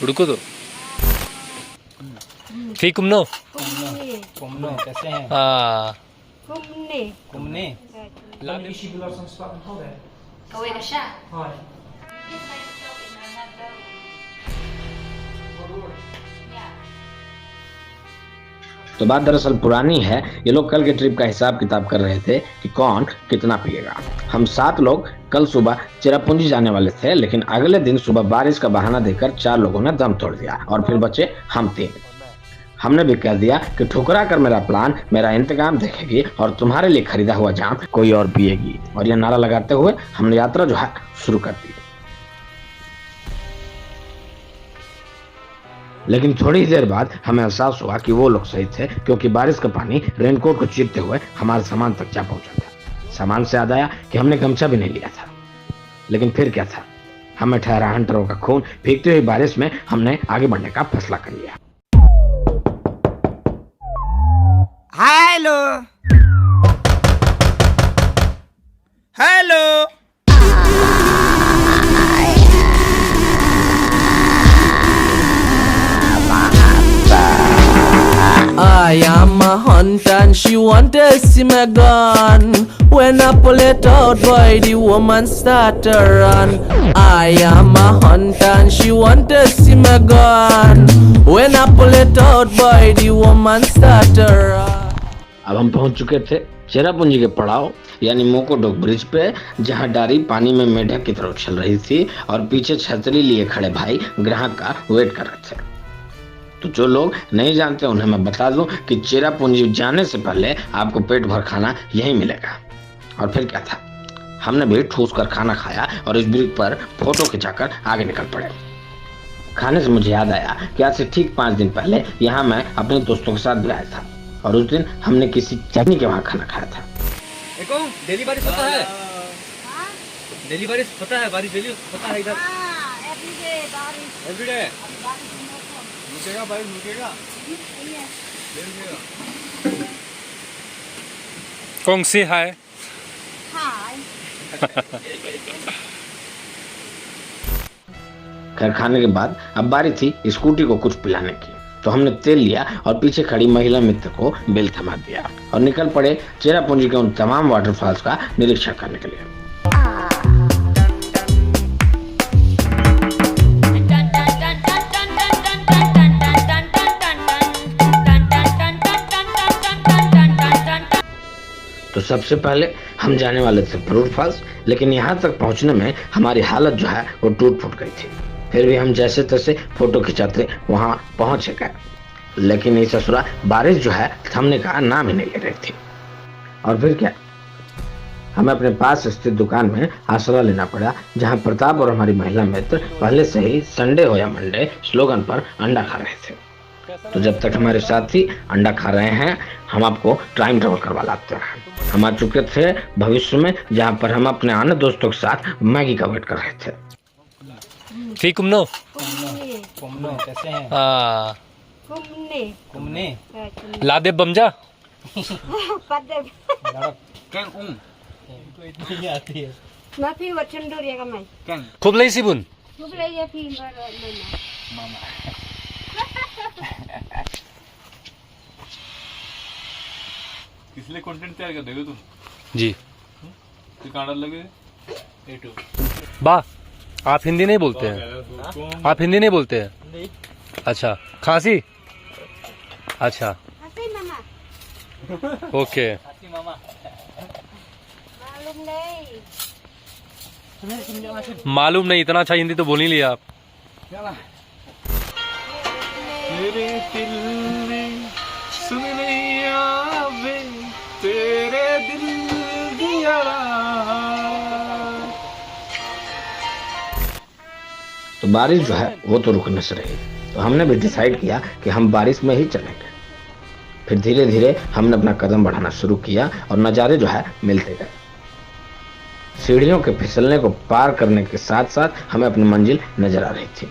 रुको तो फी कुमनो Kumno, कैसे हैं? हाँ Kumne. Lade skiblar som svarten har det. Gå in och kör. Har. तो बात दरअसल पुरानी है। ये लोग कल के ट्रिप का हिसाब किताब कर रहे थे कि कौन कितना पिएगा। हम 7 लोग कल सुबह चेरापूंजी जाने वाले थे, लेकिन अगले दिन सुबह बारिश का बहाना देकर 4 लोगों ने दम तोड़ दिया और फिर बचे हम 3। हमने भी कह दिया कि ठुकरा कर मेरा प्लान मेरा इंतकाम देखेगी और तुम्हारे लिए खरीदा हुआ जाम कोई और पिएगी। और यह नारा लगाते हुए हमने यात्रा जो है शुरू कर दी। लेकिन थोड़ी ही देर बाद हमें एहसास हुआ कि वो लोग सही थे, क्योंकि बारिश का पानी रेनकोट को चीरते हुए हमारे सामान तक जा पहुंचा था। सामान से याद आया कि हमने गमछा भी नहीं लिया था। लेकिन फिर क्या था, हमें ठहरा हंटरों का खून। भीगती हुई बारिश में हमने आगे बढ़ने का फैसला कर लिया। Hello hello I am a hunter and she want to see my gun. When I pull it out, boy, the woman start to run. I am a hunter and she want to see my gun. When I pull it out, boy, the woman start to run. अब हम पहुंच चुके थे चेरापूंजी के पड़ाव यानी मोकोडोक bridge पे, जहां डारी पानी में मेढक की तरह चल रही थी और पीछे छतरी लिए खड़े भाई ग्राहक का वेट कर रहे थे। तो जो लोग नहीं जानते उन्हें मैं बता दूं कि चेरापूंजी जाने से पहले आपको पेट भर खाना यही मिलेगा। और फिर क्या था, हमने भी ठूस कर खाना खाया और इस ब्रिज पर फोटो खिंचाकर आगे निकल पड़े। खाने से मुझे याद आया कि आज से ठीक 5 दिन पहले यहाँ मैं अपने दोस्तों के साथ भी आया था और उस दिन हमने किसी चटनी के वहाँ खाना खाया था। डेली बारिश होता है? डेली बारिश होता है? बारिश डेली होता है इधर? एवरीडे रुकेगा बारिश रुकेगा? कौन सी है? खैर खाने के बाद अब बारी थी स्कूटी को कुछ पिलाने की। तो हमने तेल लिया और पीछे खड़ी महिला मित्र को बेल थमा दिया और निकल पड़े चेरापूंजी के उन तमाम वाटरफॉल्स का निरीक्षण करने के लिए। तो सबसे पहले हम जाने वाले थे फ्रूट फॉल्स, लेकिन यहाँ तक पहुँचने में हमारी हालत जो है वो टूट फूट गई थी। फिर भी हम जैसे तैसे फोटो खिंचाते वहां पहुंच गए, लेकिन ये ससुरा बारिश जो है थमने का नाम ही नहीं ले रही थी। और फिर क्या, हमें अपने पास स्थित दुकान में आसरा लेना पड़ा, जहां प्रताप और हमारी महिला मित्र पहले से ही संडे हो या मंडे स्लोगन पर अंडा खा रहे थे। तो जब तक हमारे साथी अंडा खा रहे हैं, हम आपको टाइम ट्रेवल करवा लाते हैं। हम आ चुके थे भविष्य में, जहाँ पर हम अपने अन्य दोस्तों के साथ मैगी का वेट कर रहे थे। फी कुमनो कुमनो, कैसे हैं? हाँ कुमने. लादे बमजा Keng ung. Itu आती है. Mà phi vật chân đồ đi cái mày. Keng. खूब लई Sibun Lúc lấy ra phi mà rồi Mama. इसलिए कंटेंट तैयार कर देगा तुम जी। तो कांडा लगे A2. बा आप हिंदी नहीं बोलते हैं? आप हिंदी नहीं बोलते हैं? नहीं. अच्छा, खांसी? अच्छा Hati mama. Okay. Hati mama. Malum đây. मालूम नहीं, इतना अच्छा हिंदी तो बोल ही लिया आप। तेरे दिल में सुन नहीं आवे तेरे दिल दिया। तो बारिश जो है वो तो रुकने से रही, तो हमने भी डिसाइड किया कि हम बारिश में ही चलेंगे। फिर धीरे धीरे हमने अपना कदम बढ़ाना शुरू किया और नज़ारे जो है मिलते गए। सीढ़ियों के फिसलने को पार करने के साथ साथ हमें अपनी मंजिल नजर आ रही थी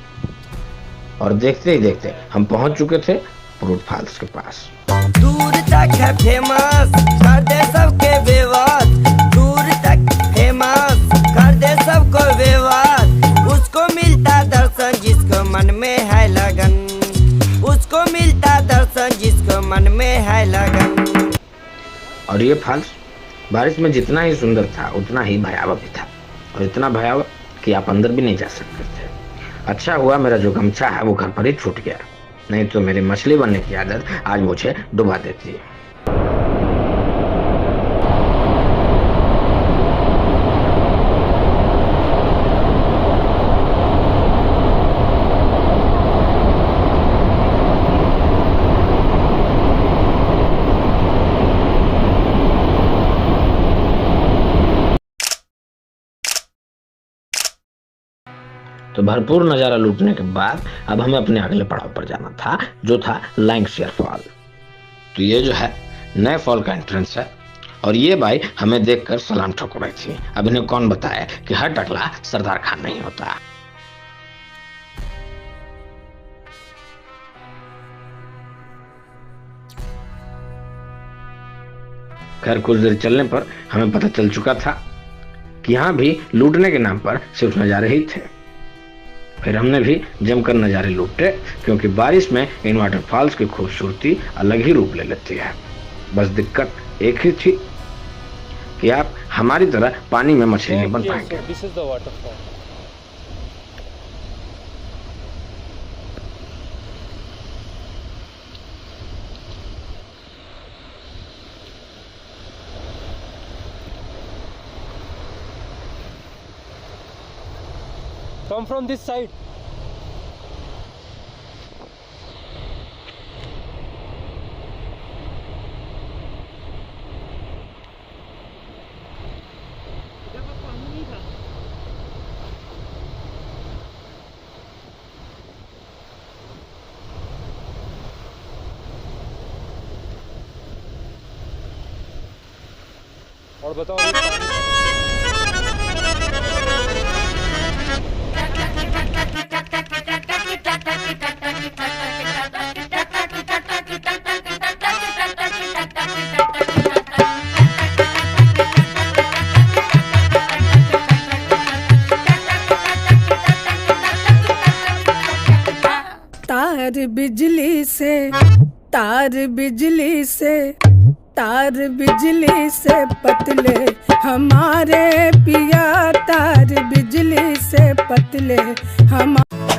और देखते ही देखते हम पहुंच चुके थे फ्रूट फॉल्स के पास। दूर तक है फेमस, कर दे सबके विवाद। दूर तक फेमस, कर दे सबको विवाद। उसको मिलता दर्शन जिसको मन में है और ये फॉल्स बारिश में जितना ही सुंदर था उतना ही भयावह भी था, और इतना भयावह कि आप अंदर भी नहीं जा सकते थे। अच्छा हुआ मेरा जो गमछा है वो घर पर ही छूट गया, नहीं तो मेरी मछली बनने की आदत आज मुझे डुबा देती है। तो भरपूर नज़ारा लूटने के बाद अब हमें अपने अगले पड़ाव पर जाना था, जो था लैंकशायर फॉल। तो ये जो है नए फॉल का एंट्रेंस है, और ये भाई हमें देखकर सलाम ठोक रही थी। अब इन्हें कौन बताए कि हर टकला सरदार खान नहीं होता। खैर कुछ देर चलने पर हमें पता चल चुका था कि यहाँ भी लूटने के नाम पर सिर्फ नज़ारे ही थे। फिर हमने भी जमकर नज़ारे लूटे, क्योंकि बारिश में इन वाटरफॉल्स की खूबसूरती अलग ही रूप ले लेती है। बस दिक्कत एक ही थी कि आप हमारी तरह पानी में मछली नहीं बन पाएंगे। This is the waterfall. Come from this side. और बताओ अभी पानी तार बिजली से तार बिजली से तार बिजली से पतले हमारे पिया, तार बिजली से पतले हमारे।